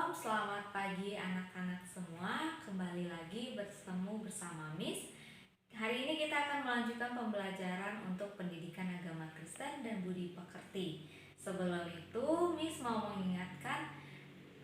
Shalom, selamat pagi anak-anak semua. Kembali lagi bertemu bersama Miss. Hari ini kita akan melanjutkan pembelajaran untuk pendidikan agama Kristen dan budi pekerti. Sebelum itu, Miss mau mengingatkan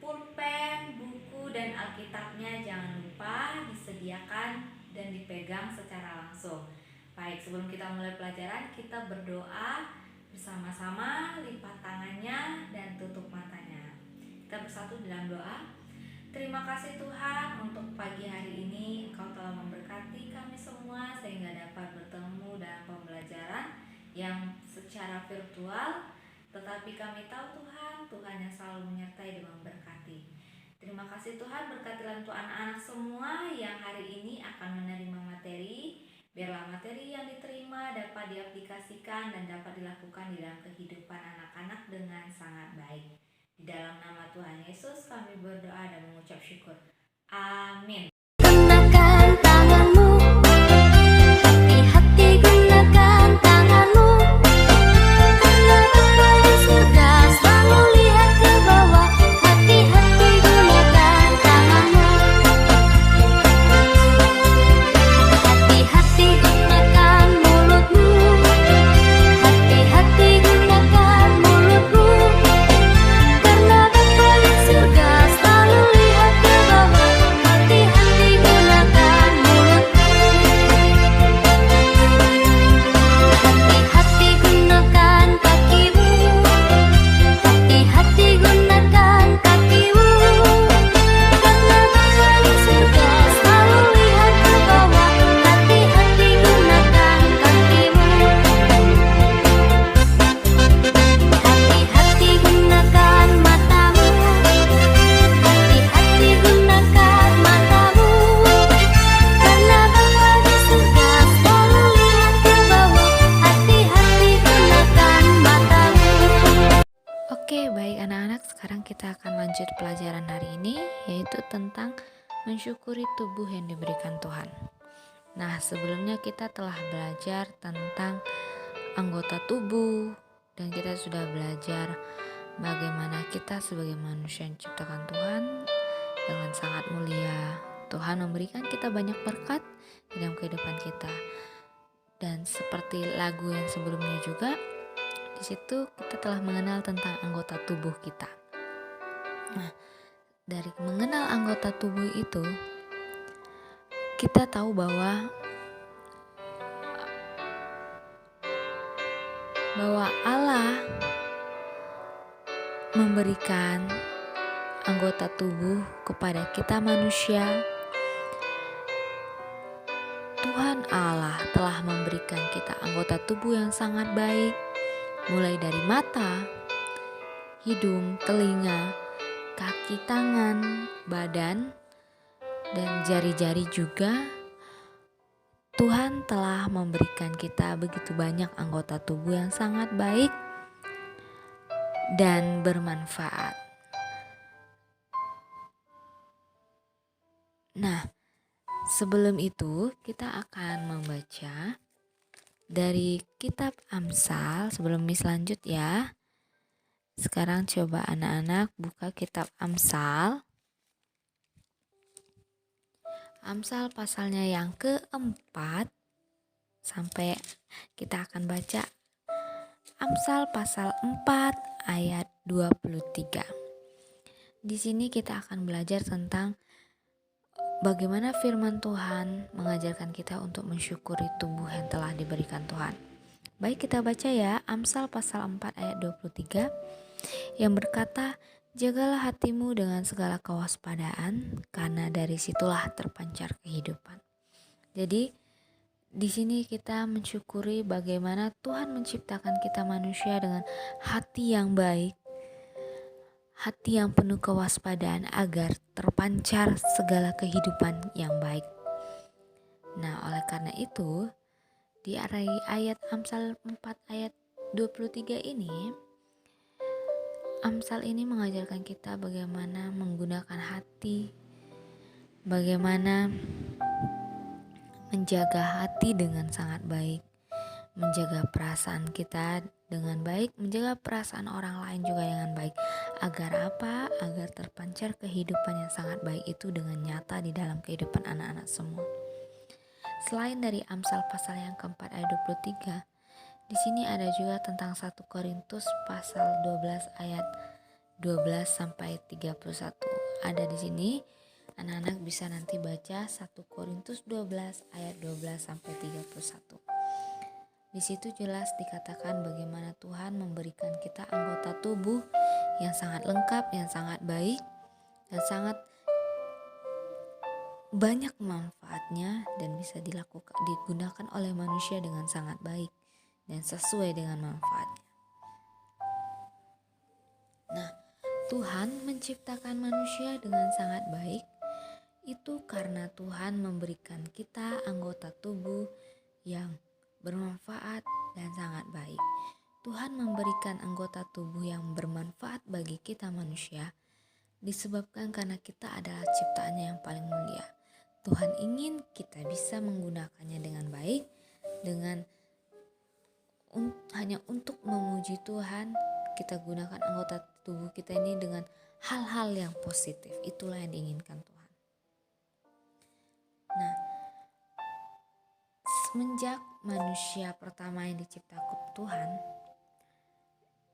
pulpen, buku, dan Alkitabnya jangan lupa disediakan dan dipegang secara langsung. Baik, sebelum kita mulai pelajaran, kita berdoa bersama-sama, lipat tangannya dan tutup matanya. Kita bersatu dalam doa. Terima kasih Tuhan untuk pagi hari ini Engkau telah memberkati kami semua sehingga dapat bertemu dalam pembelajaran yang secara virtual. Tetapi kami tahu Tuhan yang selalu menyertai dan memberkati. Terima kasih Tuhan, berkatilah untuk anak-anak semua yang hari ini akan menerima materi. Biarlah materi yang diterima dapat diaplikasikan dan dapat dilakukan di dalam kehidupan anak-anak dengan sangat baik. Di dalam nama Tuhan Yesus kami berdoa dan mengucap syukur. Amin. Gunakan tanganmu, hati-hati gunakan tanganmu, karena Bapa di surga selalu lihat ke bawah. Hati-hati gunakan tanganmu, hati-hati gunakan mulutmu, hati-hati gunakan mulutmu, karena Bapa di surga selalu lihat ke bawah. Hati-hati gunakan mulutmu, hati-hati gunakan kakimu, hati-hati gunakan kakimu, karena Bapa di surga selalu lihat ke bawah. Hati-hati gunakan kakimu, hati-hati gunakan matamu, hati-hati gunakan matamu, karena Bapa di surga selalu lihat ke bawah. Hati-hati gunakan matamu. Oke, baik anak-anak, sekarang kita akan lanjut pelajaran hari ini, yaitu tentang mensyukuri tubuh yang diberikan Tuhan. Nah, sebelumnya kita telah belajar tentang anggota tubuh, dan kita sudah belajar bagaimana kita sebagai manusia yang diciptakan Tuhan dengan sangat mulia. Tuhan memberikan kita banyak berkat di dalam kehidupan kita. Dan seperti lagu yang sebelumnya juga, di situ kita telah mengenal tentang anggota tubuh kita. Nah, dari mengenal anggota tubuh itu, kita tahu bahwa Allah memberikan anggota tubuh kepada kita manusia. Tuhan Allah telah memberikan kita anggota tubuh yang sangat baik, mulai dari mata, hidung, telinga, kaki, tangan, badan, dan jari-jari juga. Tuhan telah memberikan kita begitu banyak anggota tubuh yang sangat baik dan bermanfaat. Nah, sebelum itu kita akan membaca dari kitab Amsal. Sebelum Miss lanjut ya, sekarang coba anak-anak buka kitab Amsal. Amsal pasalnya yang keempat, sampai kita akan baca Amsal pasal 4 ayat 23. Di sini kita akan belajar tentang bagaimana firman Tuhan mengajarkan kita untuk mensyukuri tubuh yang telah diberikan Tuhan. Baik, kita baca ya, Amsal pasal 4 ayat 23 yang berkata, "Jagalah hatimu dengan segala kewaspadaan, karena dari situlah terpancar kehidupan." Jadi, di sini kita mensyukuri bagaimana Tuhan menciptakan kita manusia dengan hati yang baik, hati yang penuh kewaspadaan agar terpancar segala kehidupan yang baik. Nah, oleh karena itu, di ayat Amsal 4 ayat 23 ini, Amsal ini mengajarkan kita bagaimana menggunakan hati, bagaimana menjaga hati dengan sangat baik, menjaga perasaan kita dengan baik, menjaga perasaan orang lain juga dengan baik, Agar apa? Agar terpancar kehidupan yang sangat baik itu dengan nyata di dalam kehidupan anak-anak semua. Selain dari Amsal pasal yang keempat ayat 23, di sini ada juga tentang 1 Korintus pasal 12 ayat 12 sampai 31. Ada di sini, anak-anak bisa nanti baca 1 Korintus 12 ayat 12 sampai 31. Di situ jelas dikatakan bagaimana Tuhan memberikan kita anggota tubuh yang sangat lengkap, yang sangat baik, dan sangat banyak manfaatnya dan bisa digunakan oleh manusia dengan sangat baik dan sesuai dengan manfaatnya. Nah, Tuhan menciptakan manusia dengan sangat baik itu karena Tuhan memberikan kita anggota tubuh yang bermanfaat dan sangat baik. Tuhan memberikan anggota tubuh yang bermanfaat bagi kita manusia disebabkan karena kita adalah ciptaannya yang paling mulia. Tuhan ingin kita bisa menggunakannya dengan baik, hanya untuk memuji Tuhan. Kita gunakan anggota tubuh kita ini dengan hal-hal yang positif. Itulah yang diinginkan Tuhan. Nah, semenjak manusia pertama yang diciptakan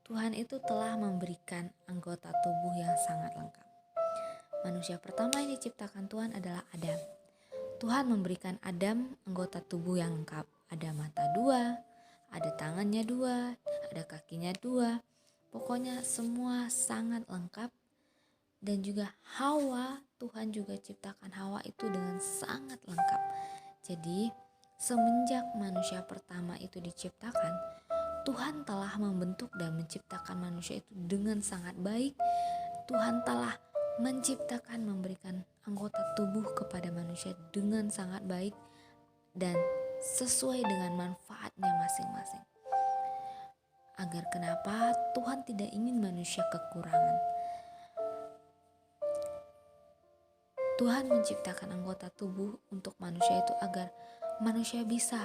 Tuhan itu telah memberikan anggota tubuh yang sangat lengkap. Manusia pertama yang diciptakan Tuhan adalah Adam. Tuhan memberikan Adam anggota tubuh yang lengkap. Ada mata 2, ada tangannya 2, ada kakinya 2. Pokoknya semua sangat lengkap. Dan juga Hawa, Tuhan juga ciptakan Hawa itu dengan sangat lengkap. Jadi semenjak manusia pertama itu diciptakan, Tuhan telah membentuk dan menciptakan manusia itu dengan sangat baik. Tuhan telah menciptakan, memberikan anggota tubuh kepada manusia dengan sangat baik dan sesuai dengan manfaatnya masing-masing. Agar kenapa? Tuhan tidak ingin manusia kekurangan. Tuhan menciptakan anggota tubuh untuk manusia itu agar manusia bisa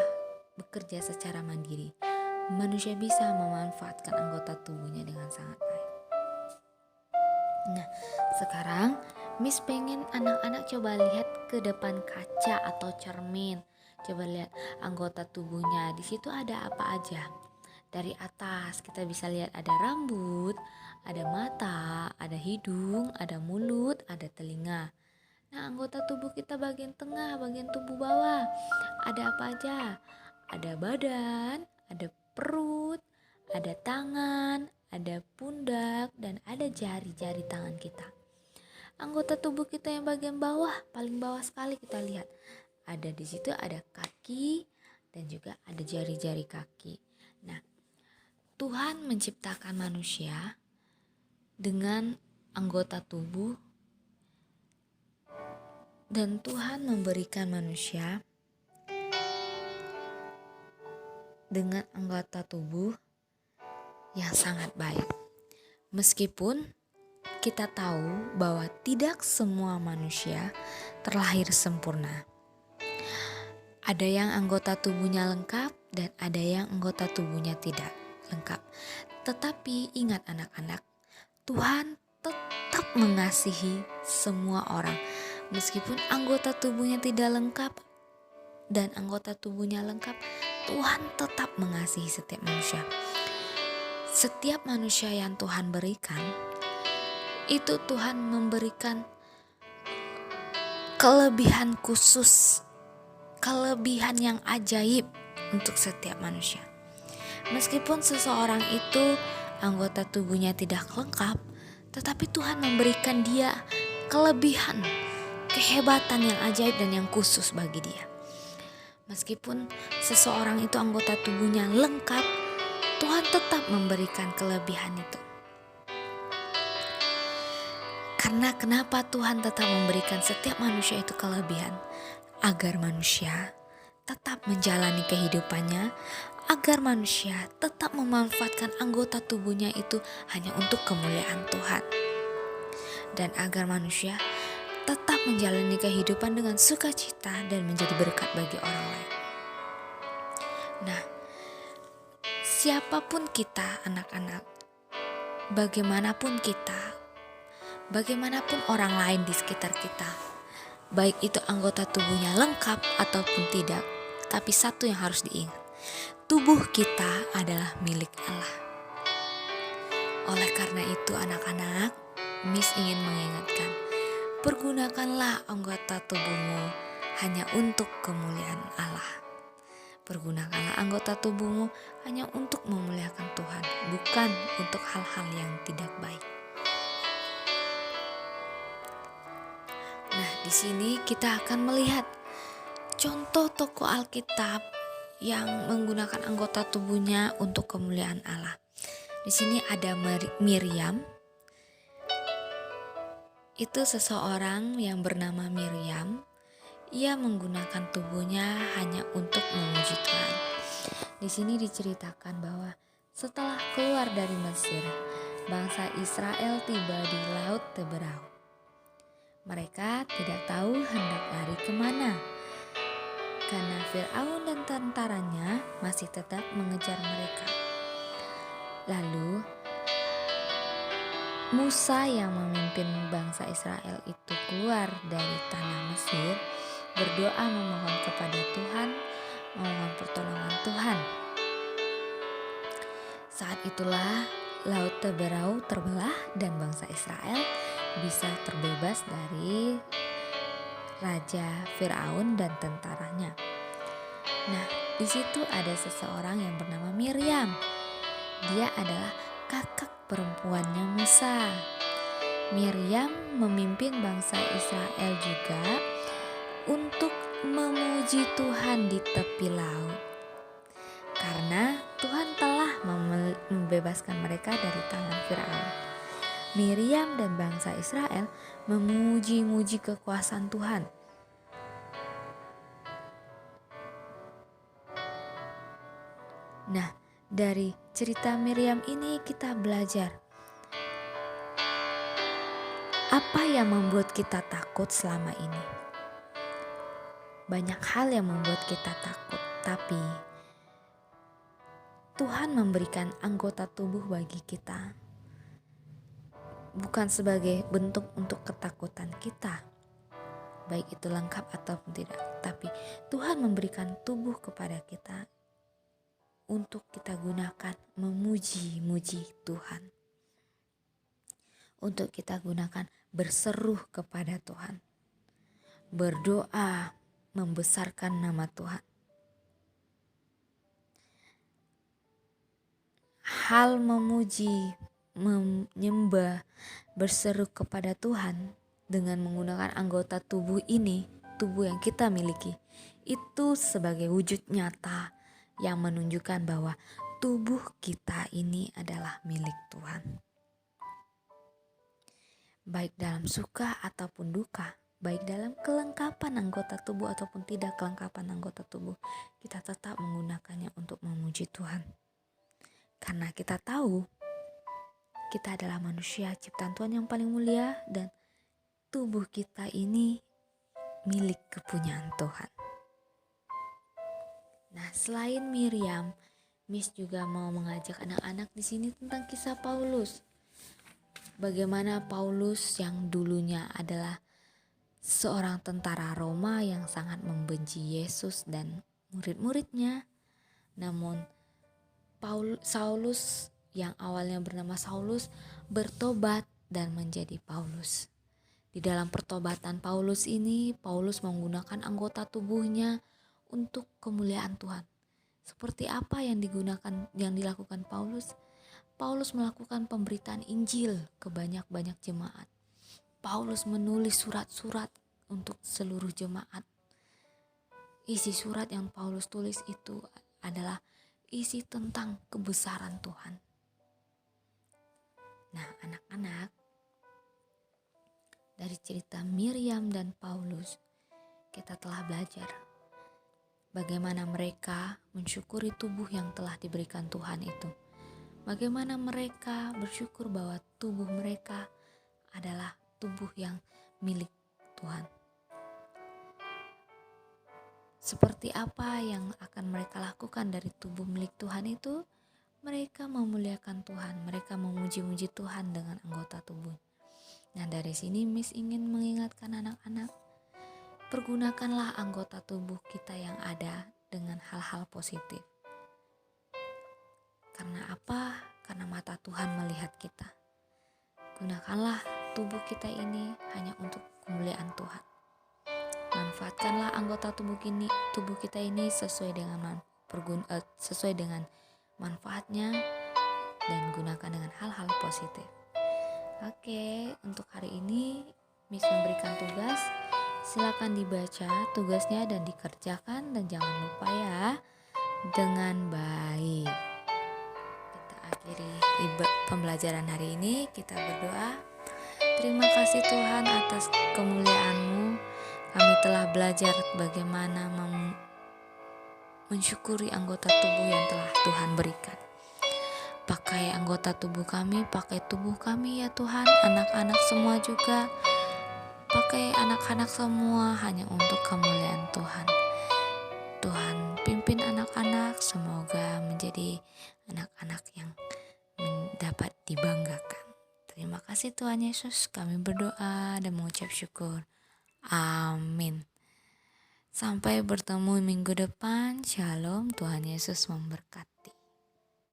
bekerja secara mandiri. Manusia bisa memanfaatkan anggota tubuhnya dengan sangat baik. Nah, sekarang Miss pengen anak-anak coba lihat ke depan kaca atau cermin. Coba lihat anggota tubuhnya. Di situ ada apa aja? Dari atas kita bisa lihat ada rambut, ada mata, ada hidung, ada mulut, ada telinga. Nah, anggota tubuh kita bagian tengah, bagian tubuh bawah. Ada apa aja? Ada badan, ada perut, ada tangan, ada pundak, dan ada jari-jari tangan kita. Anggota tubuh kita yang bagian bawah, paling bawah sekali kita lihat. Ada di situ ada kaki dan juga ada jari-jari kaki. Nah, Tuhan menciptakan manusia dengan anggota tubuh dan Tuhan memberikan manusia dengan anggota tubuh yang sangat baik. Meskipun kita tahu bahwa tidak semua manusia terlahir sempurna. Ada yang anggota tubuhnya lengkap dan ada yang anggota tubuhnya tidak lengkap. Tetapi ingat anak-anak, Tuhan tetap mengasihi semua orang. Meskipun anggota tubuhnya tidak lengkap dan anggota tubuhnya lengkap, Tuhan tetap mengasihi setiap manusia. Setiap manusia yang Tuhan berikan, itu Tuhan memberikan kelebihan khusus, kelebihan yang ajaib untuk setiap manusia. Meskipun seseorang itu anggota tubuhnya tidak lengkap, tetapi Tuhan memberikan dia kelebihan, kehebatan yang ajaib dan yang khusus bagi dia. Meskipun seseorang itu anggota tubuhnya lengkap, Tuhan tetap memberikan kelebihan itu. Karena kenapa Tuhan tetap memberikan setiap manusia itu kelebihan? Agar manusia tetap menjalani kehidupannya, agar manusia tetap memanfaatkan anggota tubuhnya itu hanya untuk kemuliaan Tuhan. Dan agar manusia tetap menjalani kehidupan dengan sukacita dan menjadi berkat bagi orang lain. Nah, siapapun kita anak-anak, bagaimanapun kita, bagaimanapun orang lain di sekitar kita, baik itu anggota tubuhnya lengkap ataupun tidak, tapi satu yang harus diingat, tubuh kita adalah milik Allah. Oleh karena itu anak-anak, Miss ingin mengingatkan, pergunakanlah anggota tubuhmu hanya untuk kemuliaan Allah. Pergunakanlah anggota tubuhmu hanya untuk memuliakan Tuhan, bukan untuk hal-hal yang tidak baik. Nah, di sini kita akan melihat contoh tokoh Alkitab yang menggunakan anggota tubuhnya untuk kemuliaan Allah. Di sini ada Miriam. Itu seseorang yang bernama Miriam. Ia menggunakan tubuhnya hanya untuk memuji Tuhan. Di sini diceritakan bahwa setelah keluar dari Mesir, bangsa Israel tiba di Laut Teberau. Mereka tidak tahu hendak lari kemana, karena Firaun dan tentaranya masih tetap mengejar mereka. Lalu Musa yang memimpin bangsa Israel itu keluar dari tanah Mesir, berdoa memohon kepada Tuhan, memohon pertolongan Tuhan. Saat itulah Laut Teberau terbelah dan bangsa Israel bisa terbebas dari Raja Firaun dan tentaranya. Nah, di situ ada seseorang yang bernama Miriam. Dia adalah kakak perempuannya Musa. Miriam memimpin bangsa Israel juga untuk memuji Tuhan di tepi laut, karena Tuhan telah membebaskan mereka dari tangan Firaun. Miriam dan bangsa Israel memuji-muji kekuasaan Tuhan. Nah, dari cerita Miriam ini kita belajar apa yang membuat kita takut selama ini. Banyak hal yang membuat kita takut, tapi Tuhan memberikan anggota tubuh bagi kita bukan sebagai bentuk untuk ketakutan kita, baik itu lengkap ataupun tidak, tapi Tuhan memberikan tubuh kepada kita untuk kita gunakan memuji-muji Tuhan, untuk kita gunakan berseru kepada Tuhan, berdoa, membesarkan nama Tuhan. Hal memuji, menyembah, berseru kepada Tuhan dengan menggunakan anggota tubuh ini, tubuh yang kita miliki, itu sebagai wujud nyata yang menunjukkan bahwa tubuh kita ini adalah milik Tuhan. Baik dalam suka ataupun duka, baik dalam kelengkapan anggota tubuh ataupun tidak kelengkapan anggota tubuh, kita tetap menggunakannya untuk memuji Tuhan. Karena kita tahu kita adalah manusia ciptaan Tuhan yang paling mulia dan tubuh kita ini milik kepunyaan Tuhan. Nah, selain Miriam, Miss juga mau mengajak anak-anak di sini tentang kisah Paulus. Bagaimana Paulus yang dulunya adalah seorang tentara Roma yang sangat membenci Yesus dan murid-muridnya. Namun Saulus yang awalnya bernama Saulus bertobat dan menjadi Paulus. Di dalam pertobatan Paulus ini, Paulus menggunakan anggota tubuhnya untuk kemuliaan Tuhan. Seperti apa yang dilakukan Paulus? Paulus melakukan pemberitaan Injil ke banyak-banyak jemaat. Paulus menulis surat-surat untuk seluruh jemaat. Isi surat yang Paulus tulis itu adalah isi tentang kebesaran Tuhan. Nah, anak-anak, dari cerita Miriam dan Paulus, kita telah belajar bagaimana mereka mensyukuri tubuh yang telah diberikan Tuhan itu. Bagaimana mereka bersyukur bahwa tubuh mereka adalah tubuh yang milik Tuhan. Seperti apa yang akan mereka lakukan dari tubuh milik Tuhan itu? mereka memuliakan Tuhan, mereka memuji-muji Tuhan dengan anggota tubuh. Nah, dari sini Miss ingin mengingatkan anak-anak, pergunakanlah anggota tubuh kita yang ada dengan hal-hal positif. Karena apa? Karena mata Tuhan melihat kita. Gunakanlah tubuh kita ini hanya untuk kemuliaan Tuhan. Manfaatkanlah anggota tubuh kita ini sesuai dengan manfaatnya dan gunakan dengan hal-hal positif. Oke, untuk hari ini Miss memberikan tugas. Silakan dibaca tugasnya dan dikerjakan, dan jangan lupa ya, dengan baik. Kita akhiri pembelajaran hari ini, kita berdoa. Terima kasih Tuhan atas kemuliaan-Mu. Kami telah belajar bagaimana mensyukuri anggota tubuh yang telah Tuhan berikan. Pakai anggota tubuh kami, pakai tubuh kami ya Tuhan. Anak-anak semua juga, pakai anak-anak semua hanya untuk kemuliaan Tuhan. Tuhan pimpin anak-anak, semoga menjadi anak-anak yang dapat dibanggakan. Terima kasih Tuhan Yesus, kami berdoa dan mengucap syukur. Amin. Sampai bertemu minggu depan. Shalom, Tuhan Yesus memberkati.